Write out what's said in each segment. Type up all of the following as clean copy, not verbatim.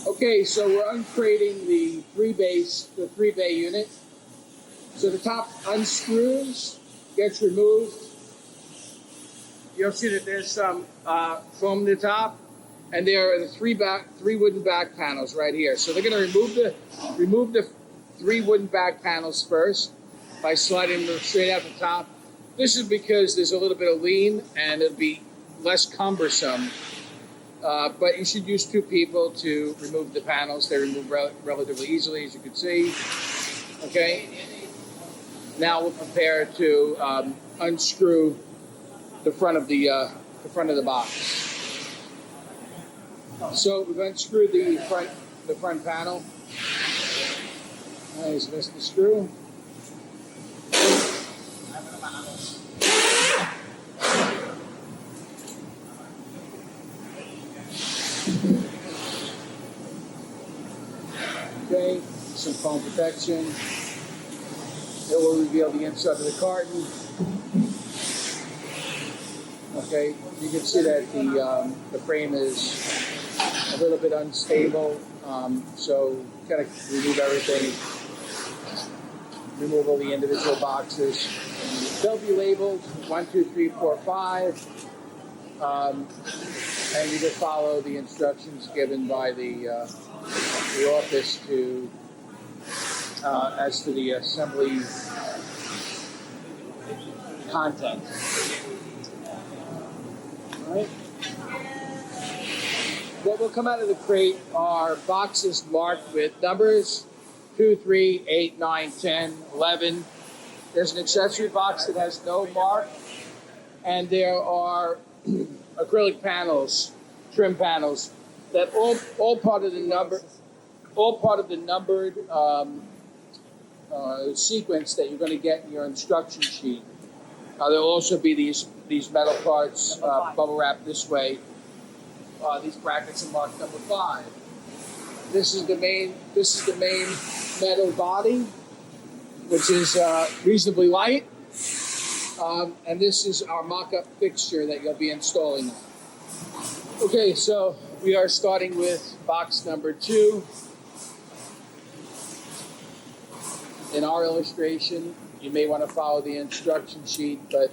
Okay, so we're uncrating the three bay unit. So the top unscrews, gets removed. You'll see that there's some foam to the top, and there are the three wooden back panels right here. So they're going to remove the three wooden back panels first by sliding them straight out the top. This is because there's a little bit of lean, and it'll be less cumbersome. But you should use two people to remove the panels. They remove relatively easily, as you can see. Okay. Now we'll prepare to unscrew the front of the box. So we've unscrewed the front panel. I just missed the screw. Okay, some foam protection. It will reveal the inside of the carton. Okay, you can see that the frame is a little bit unstable, so kind of remove everything. Remove all the individual boxes. They'll be labeled 1, 2, 3, 4, 5, and you just follow the instructions given by the office to as to the assembly content. All right. What will come out of the crate are boxes marked with numbers 2, 3, 8, 9, 10, 11. There's an accessory box that has no mark, and there are acrylic panels, trim panels, that all part of the numbered sequence that you're going to get in your instruction sheet. There'll also be these metal parts bubble wrapped this way. These brackets are marked number 5. This is the main metal body, which is reasonably light, and this is our mock-up fixture that you'll be installing. Okay, so we are starting with box number 2. In our illustration, you may want to follow the instruction sheet, but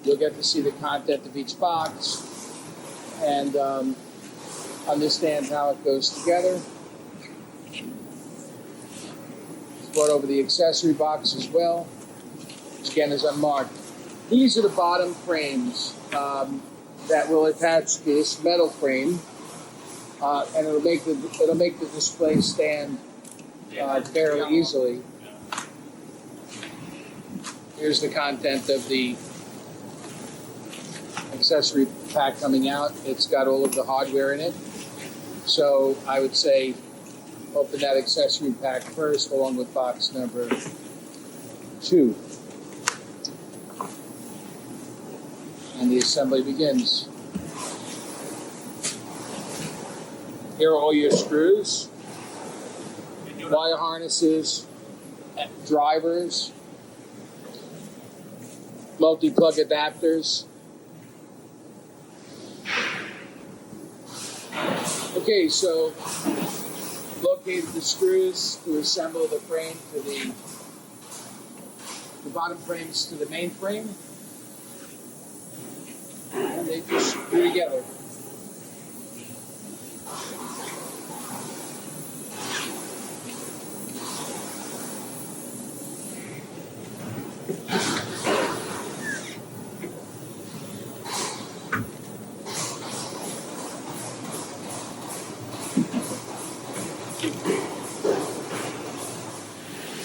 you'll get to see the content of each box and understand how it goes together. Brought over the accessory box as well, which again is unmarked. These are the bottom frames that will attach to this metal frame, and it'll make the display stand fairly easily. Here's the content of the accessory pack coming out. It's got all of the hardware in it. So I would say open that accessory pack first along with box number 2. And the assembly begins. Here are all your screws, wire harnesses, drivers, multi-plug adapters. Okay, so located the screws to assemble the frame to the bottom frames to the main frame, and they just screw together.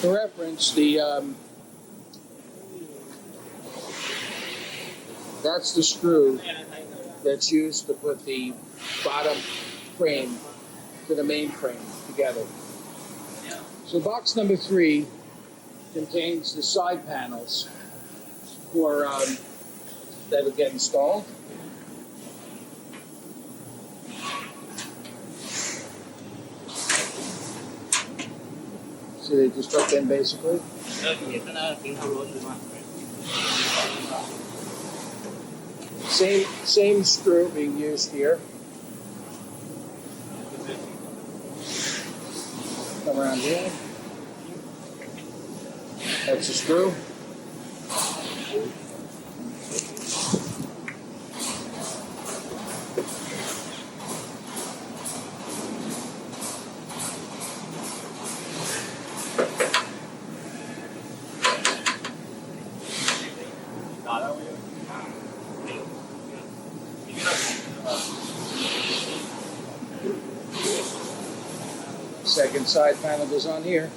For reference, that's the screw that's used to put the bottom frame to the main frame together. So box number 3 contains the side panels for that will get installed. So they just hook in basically. Same screw being used here. come around here. That's a screw. Second side panel goes on here.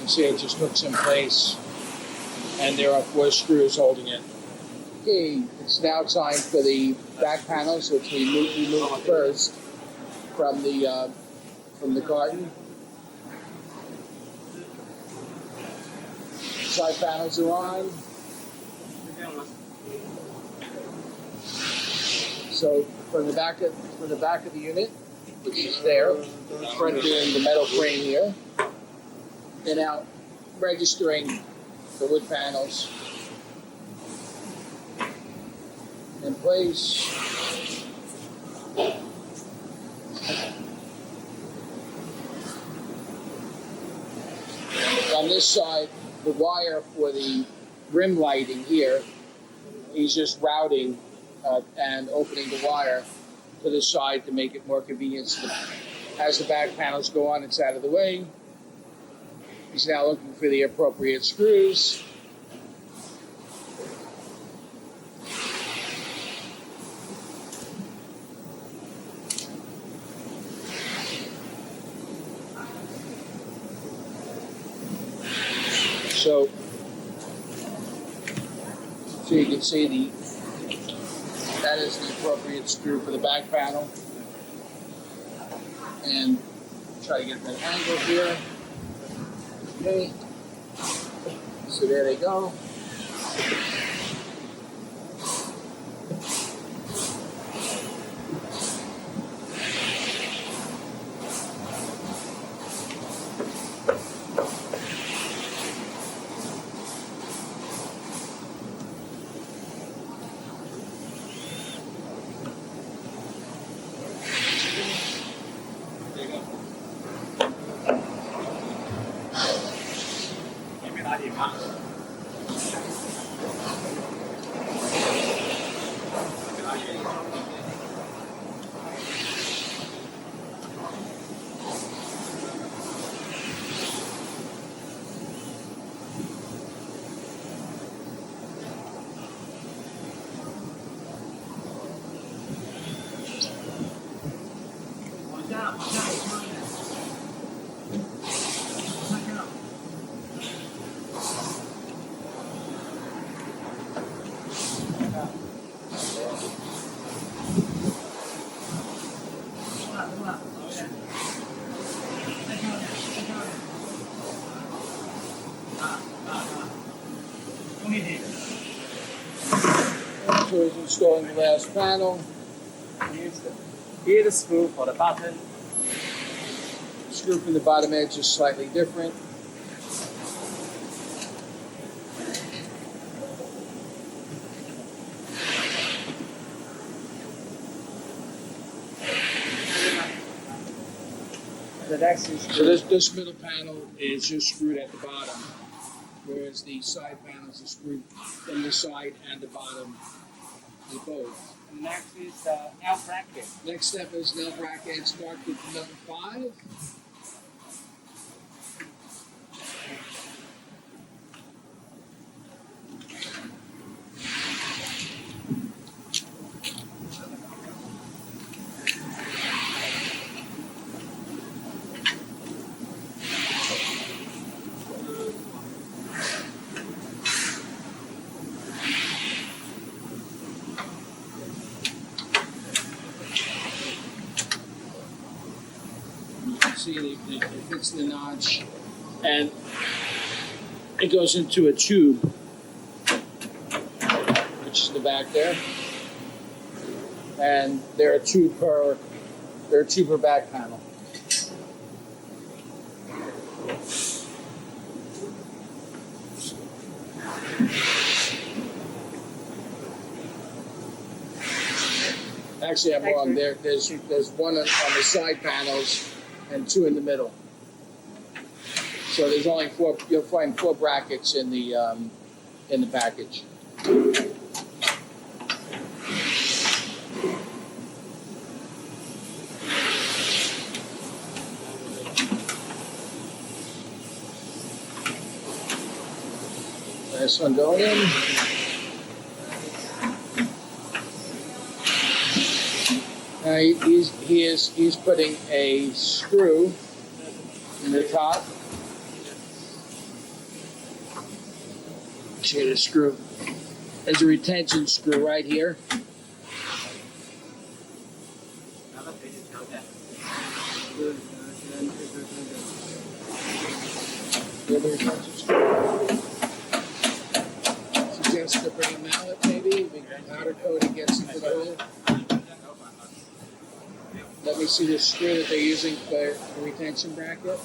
You see it just hooks in place, and there are 4 screws holding it. Okay, it's now time for the back panels, which we removed first from the carton. Side panels are on. So from the back of the unit, which is there, front doing the metal frame here, they're now registering the wood panels in place. On this side, the wire for the rim lighting here, he's just routing and opening the wire to the side to make it more convenient. So as the back panels go on, it's out of the way. He's now looking for the appropriate screws. So you can see that is the appropriate screw for the back panel. And try to get that angle here. Okay. So there they go. So he's installing the last panel. Here's the screw for the button. The screw from the bottom edge is slightly different. The next is So this middle panel is just screwed at the bottom, whereas the side panels are screwed from the side and the bottom of both. next is the L bracket. Next step is nail bracket. Start with number 5. See, it fits the notch, and it goes into a tube, which is the back there. And there are two per back panel. Actually, I'm wrong. There's one on the side panels and two in the middle. So there's only four. You'll find 4 brackets in the package. This one going in. He's putting a screw in the top. See the screw. There's a retention screw right here. The other retention screw. Suggest to bring a mallet maybe. The powder coating gets into the hole. Let me see the screw that they're using for the retention bracket.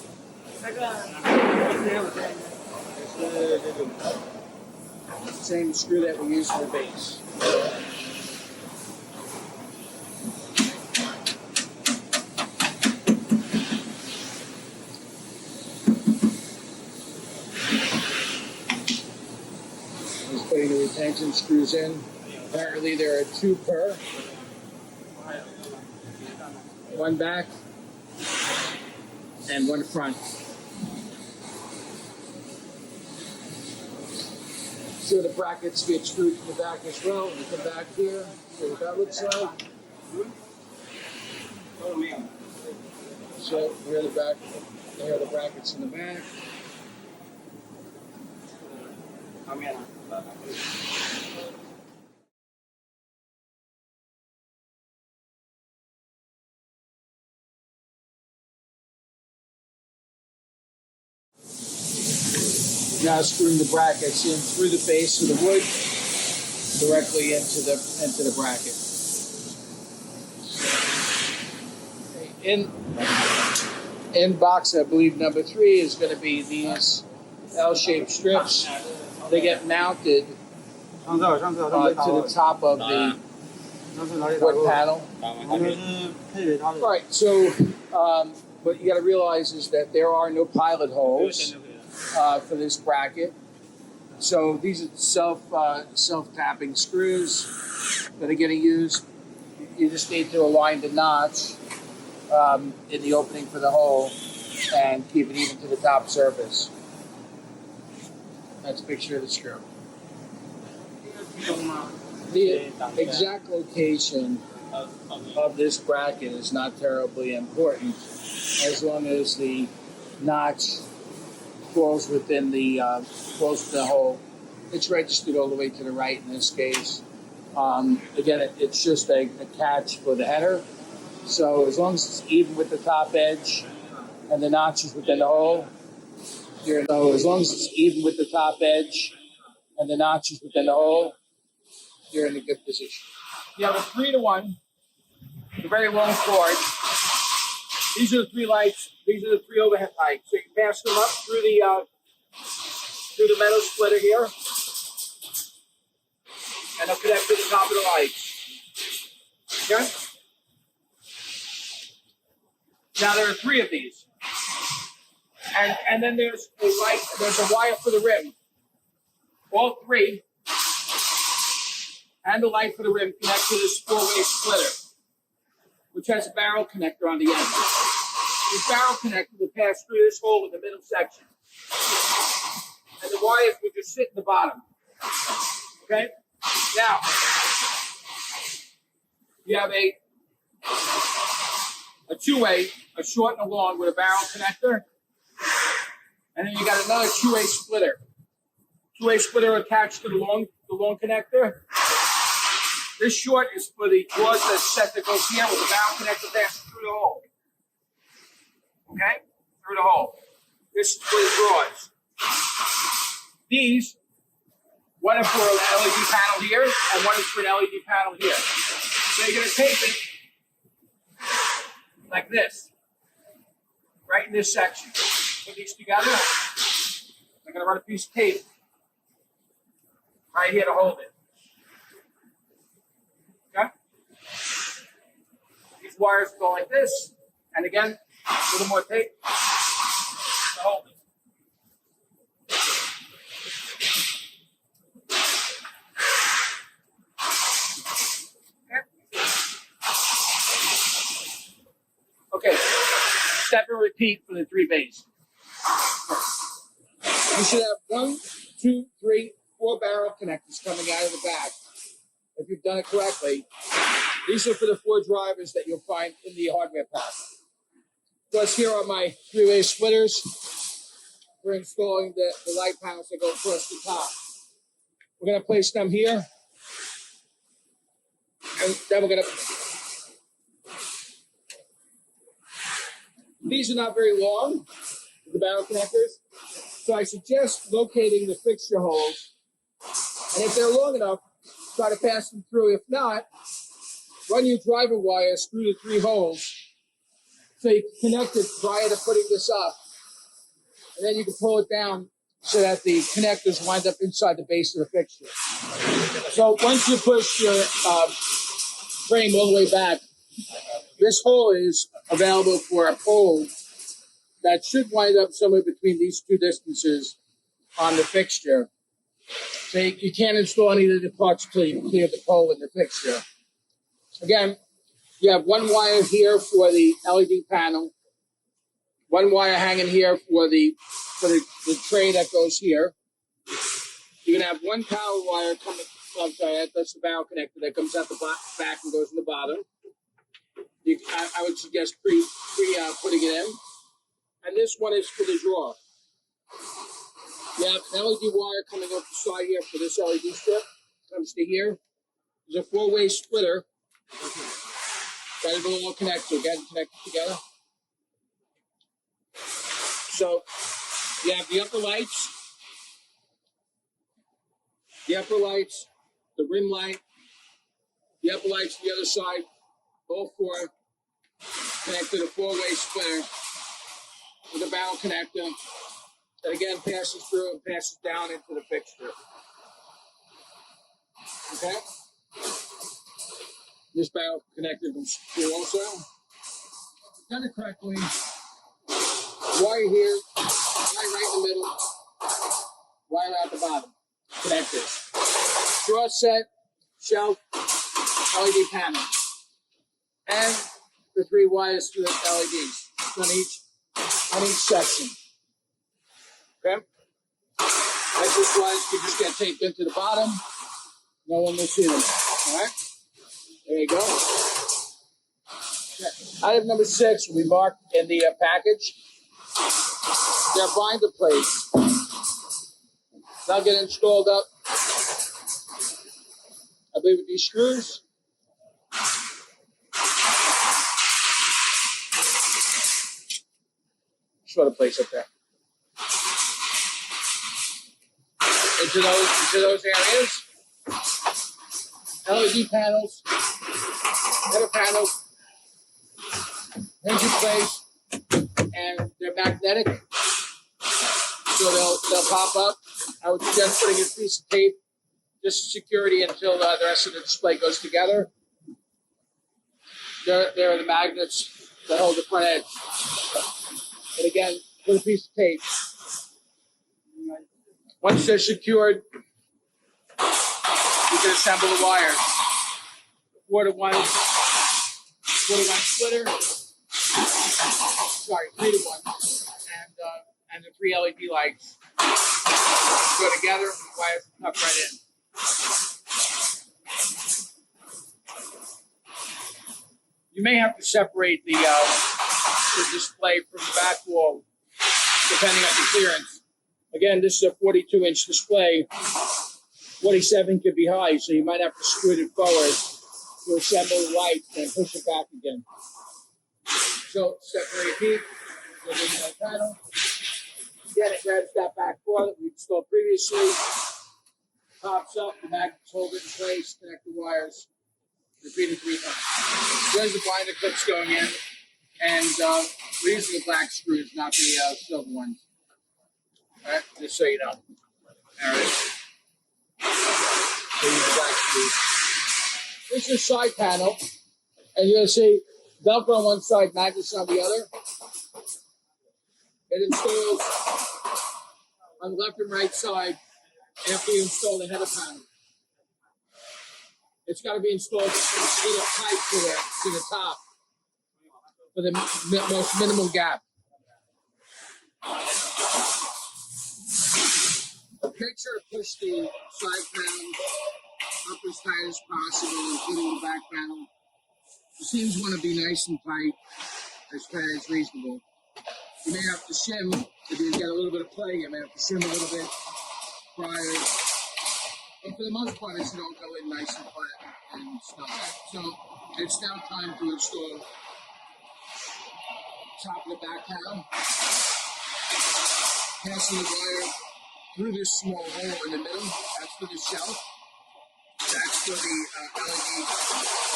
Same screw that we use for the base. Just putting the retention screws in. Apparently there are 2 per. One back and one front. So the brackets get screwed to the back as well. We come back here. See what that looks like. So here are the back. There are the brackets in the back. Now screwing the brackets in through the base of the wood directly into the bracket. In box, I believe number 3 is going to be these L-shaped strips. They get mounted to the top of the wood panel. Right. So what you got to realize is that there are no pilot holes for this bracket. So these are self-tapping screws that are getting used. You just need to align the notch in the opening for the hole and keep it even to the top surface. That's a picture of the screw. The exact location of this bracket is not terribly important as long as the notch falls within the hole. It's registered all the way to the right in this case. Again, it's just a catch for the header. So as long as it's even with the top edge and the notch is within the hole, as long as it's even with the top edge and the notch is within the hole, you're in a good position. You have a 3-to-1, a very long cord. These are the 3 lights. These are the 3 overhead lights. So you can pass them up through the metal splitter here, and they'll connect to the top of the lights. Okay? Now there are 3 of these, and then there's a light. There's a wire for the rim. All 3, and the light for the rim connect to this 4-way splitter, which has a barrel connector on the end. This barrel connector will pass through this hole in the middle section, and the wires will just sit in the bottom. Okay? Now, you have a 2-way, a short and a long with a barrel connector, and then you got another 2-way splitter. 2-way splitter attached to the long connector. This short is for the drawers that goes here with the barrel connector passing through the hole. Okay? Through the hole. This is for the drawers. These, one is for an LED panel here, and one is for an LED panel here. So you're going to tape it like this, right in this section. Put these together. I'm going to run a piece of tape right here to hold it. Okay? these wires go like this, and again, a little more tape to hold it. Okay, step and repeat for the 3 bays. You should have 1, 2, 3, 4 barrel connectors coming out of the back. If you've done it correctly, these are for the 4 drivers that you'll find in the hardware pack. Plus, here are my 3-way splitters for installing the light panels that go across the top. We're going to place them here, and then we're going to. These are not very long, the barrel connectors, so I suggest locating the fixture holes, and if they're long enough, try to pass them through. If not, run your driver wires through the 3 holes so you can connect it prior to putting this up. And then you can pull it down so that the connectors wind up inside the base of the fixture. So once you push your frame all the way back, this hole is available for a pole that should wind up somewhere between these 2 distances on the fixture. So you can't install any of the parts until you clear the pole in the fixture. Again, you have 1 wire here for the LED panel, 1 wire hanging here for the tray that goes here. You're gonna have 1 power wire coming. I'm sorry, that's the barrel connector that comes out the back and goes in the bottom. I would suggest putting it in. And this one is for the drawer. You have an LED wire coming up the side here for this LED strip. Comes to here. There's a 4-way splitter. Got a little connector. Got it connected together. So you have the upper lights, the rim light, the upper lights on the other side, both 4 connected to a 4-way splitter with a barrel connector that again passes through and passes down into the fixture. Okay? This barrel connector comes through also. Done it correctly. Wire here, wire right in the middle, wire out the bottom. Connectors. Draw set, shelf, LED panel. And the 3 wires to the LEDs on each section. Okay? These wires can just get taped into the bottom. No one will see them. All right? There you go. Okay. Item number 6 will be marked in the package. They're binder plates. They'll get installed up, I believe, with these screws. Sort of place up there. Into those areas. LED panels, header panels, hinge in place, and they're magnetic, so they'll pop up. I would suggest putting a piece of tape just for security until the rest of the display goes together. There are the magnets that hold the front edge. But again, put a piece of tape. Once they're secured, you can assemble the wires. 4-to-1 splitter. Sorry, 3-to-1. And the 3 LED lights go together, and the wires tuck right in. You may have to separate the display from the back wall, depending on the clearance. Again, this is a 42-inch display. 47 could be high, so you might have to scoot it forward to assemble the lights and push it back again. So, separate heat, go to the panel. Again, it grabs that back wall that we installed previously, pops up, the magnets hold it in place, connect the wires, repeat it 3 times. There's the binder clips going in, and we're using the black screws, not the silver ones. All right, just so you know. All right. So use the black screws. This is a side panel, and you're going to see Velcro on one side, magnets on the other. It installs on the left and right side after you install the header panel. It's got to be installed with a pipe to the top for the most minimal gap. Make sure to push the side panel up as tight as possible, including the back panel. The seams want to be nice and tight, as tight as reasonable. You may have to shim, if you get a little bit of play, you may have to shim a little bit prior. But for the most part, it should all go in nice and flat and stuff. So it's now time to install top and the back panel. Passing the wire through this small hole in the middle. That's for the shelf. That's for the LED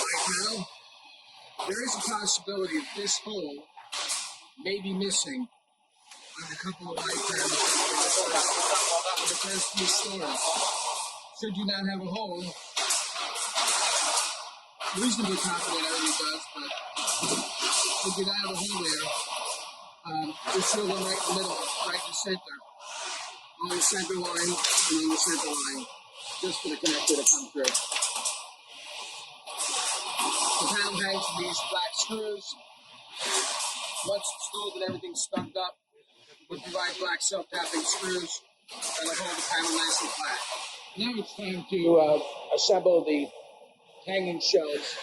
light panel. There is a possibility that this hole may be missing on a couple of light panels in the first few stores. Should you not have a hole, reasonably confident everything does, but should you not have a hole there, just drill them right in the middle, right in the center, on the center line and on the center line, just for the connector to come through. The panel hangs from these black screws. Once installed and everything's stumped up, we provide black self-tapping screws that'll hold the panel nice and flat. Now it's time to assemble the hanging shelves.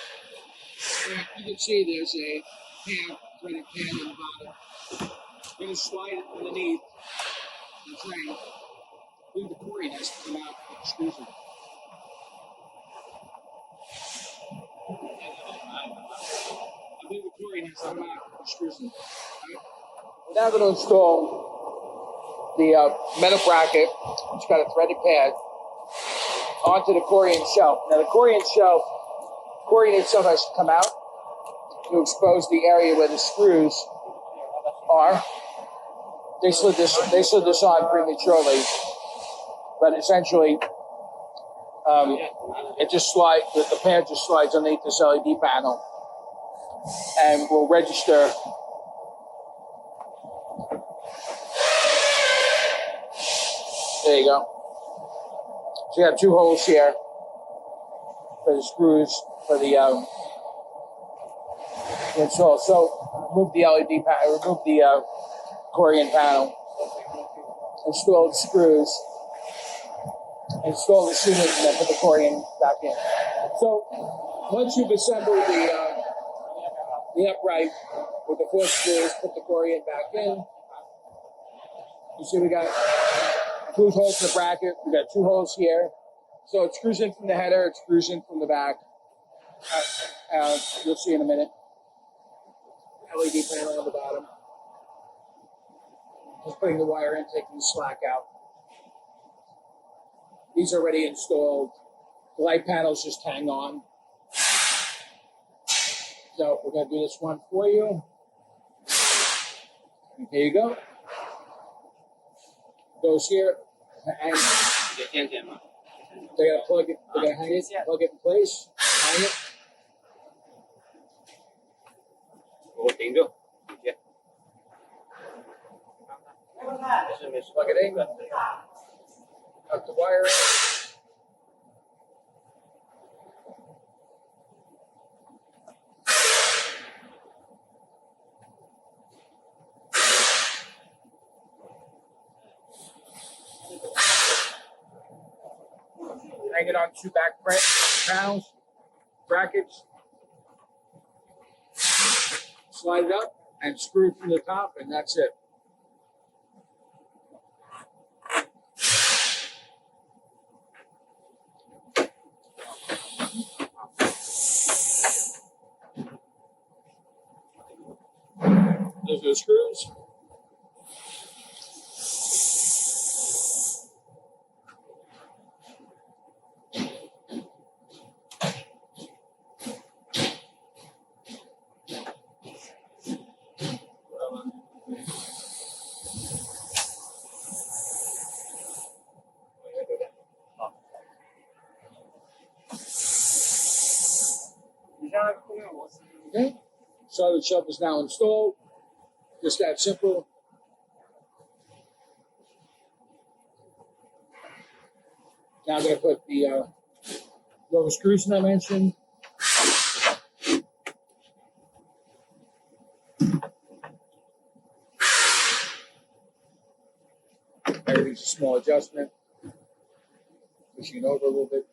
You can see there's a pan, threaded pan on the bottom. You're going to slide it underneath. That's right. I believe the cord has to come out with the screws in. I believe the cord has to come out with the screws in. We're now going to install the metal bracket, which got a threaded pad, onto the Corian shelf. Now the Corian itself has to come out to expose the area where the screws are. They slid this on prematurely, but essentially it just slides. The pad just slides underneath this LED panel, and will register. There you go. So you have two holes here for the screws for the install. So remove the LED panel, remove the Corian panel, install the screws, install the unit, and then put the Corian back in. So once you've assembled the upright with the 4 screws, put the Corian back in. You see we got 2 holes in the bracket. We got 2 holes here. So it screws in from the header. It screws in from the back. You'll see in a minute. LED panel on the bottom. Just putting the wire in, taking the slack out. These are already installed. The light panels just hang on. So we're going to do this one for you. And here you go. Goes here. And they're going to plug it, they're going to hang it, plug it in place, hang it. Plug it in, cut the wire in. Hang it on 2 back panels, brackets. Slide it up and screw it from the top, and that's it. Those are the screws. Okay. So the shelf is now installed. Just that simple. Now I'm going to put the rubber screws that I mentioned. Everything's a small adjustment. Pushing it over a little bit.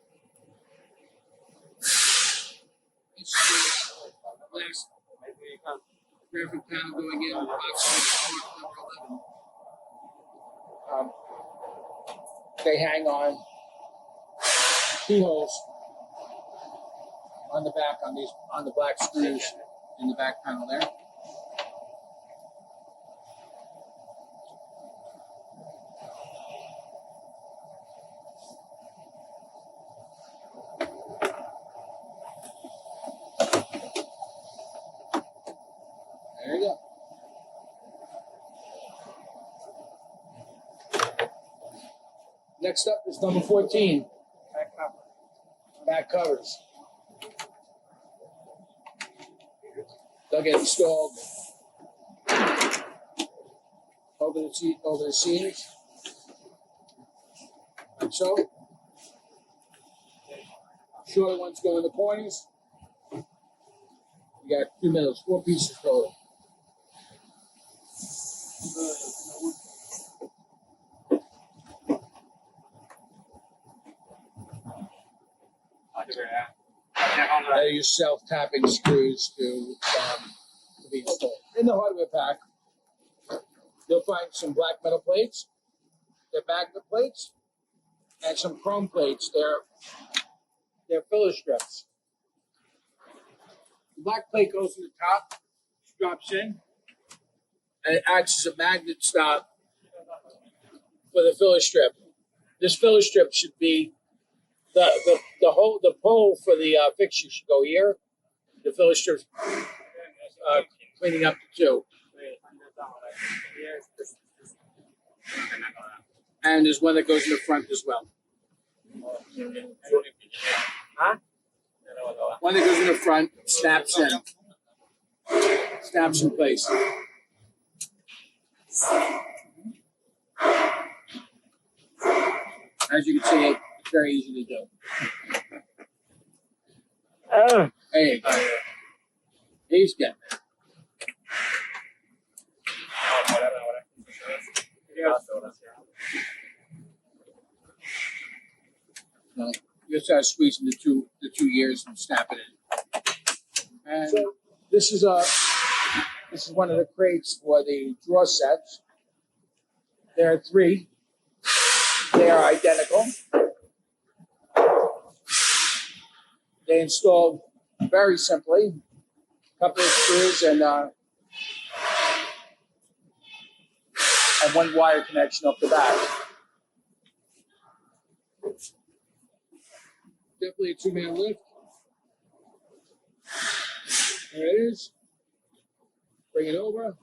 Last graphic panel going in, box number 11. They hang on keyholes on the back on the black screws in the back panel there. There you go. Next up is number 14. Back covers. They'll get installed over the seams, like so. Shorter ones go in the corners. You got 2 minutes, 4 pieces total. They're your self-tapping screws to be installed. In the hardware pack, you'll find some black metal plates. They're magnet plates, and some chrome plates. They're filler strips. The black plate goes to the top, drops in, and it acts as a magnet stop for the filler strip. This filler strip should be the pole for the fixture should go here. The filler strips cleaning up the two. And there's one that goes in the front as well. One that goes in the front, snaps in place. As you can see, it's very easy to do. There you go. He's getting it. No, you just start squeezing the two ears and snapping it. And so this is one of the crates for the drawer sets. There are 3. They are identical. They installed very simply. A couple of screws and one wire connection up the back. Definitely a 2-man lift. There it is. Bring it over.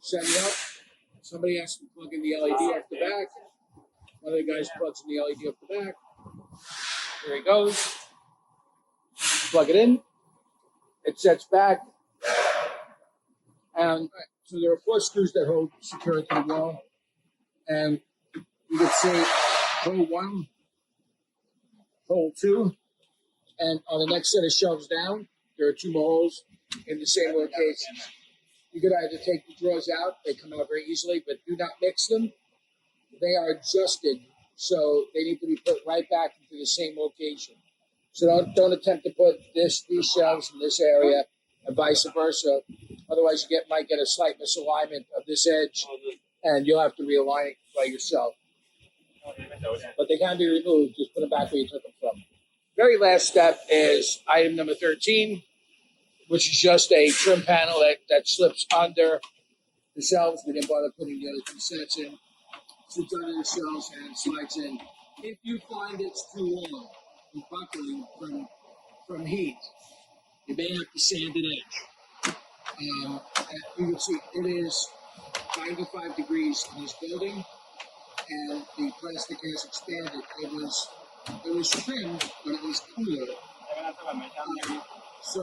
Set it up. Somebody has to plug in the LED off the back. One of the guys plugs in the LED off the back. There he goes. Plug it in. It sets back. And so there are 4 screws that hold secure it to the wall. And you can see hole 1, hole 2, and on the next set of shelves down, there are 2 more holes in the same location. You could either take the drawers out, they come out very easily, but do not mix them. They are adjusted, so they need to be put right back into the same location. So don't attempt to put these shelves in this area and vice versa. Otherwise, you might get a slight misalignment of this edge, and you'll have to realign it by yourself. But they can be removed. Just put them back where you took them from. Very last step is item number 13, which is just a trim panel that slips under the shelves. We didn't bother putting the other 2 sets in. Slips under the shelves and slides in. If you find it's too long and buckling from heat, you may have to sand it in. You can see it is 95 degrees in this building, and the plastic has expanded. It was trimmed, but it was cooler. So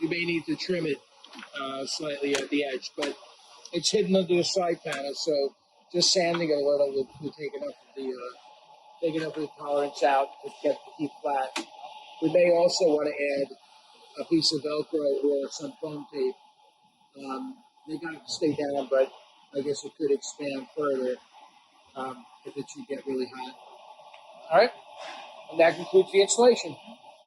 you may need to trim it slightly at the edge, but it's hidden under the side panel, so just sanding it a little will take enough of the tolerance out to keep flat. We may also want to add a piece of Velcro or some foam tape. They got to stay down, but I guess it could expand further if it should get really hot. All right, and that concludes the installation.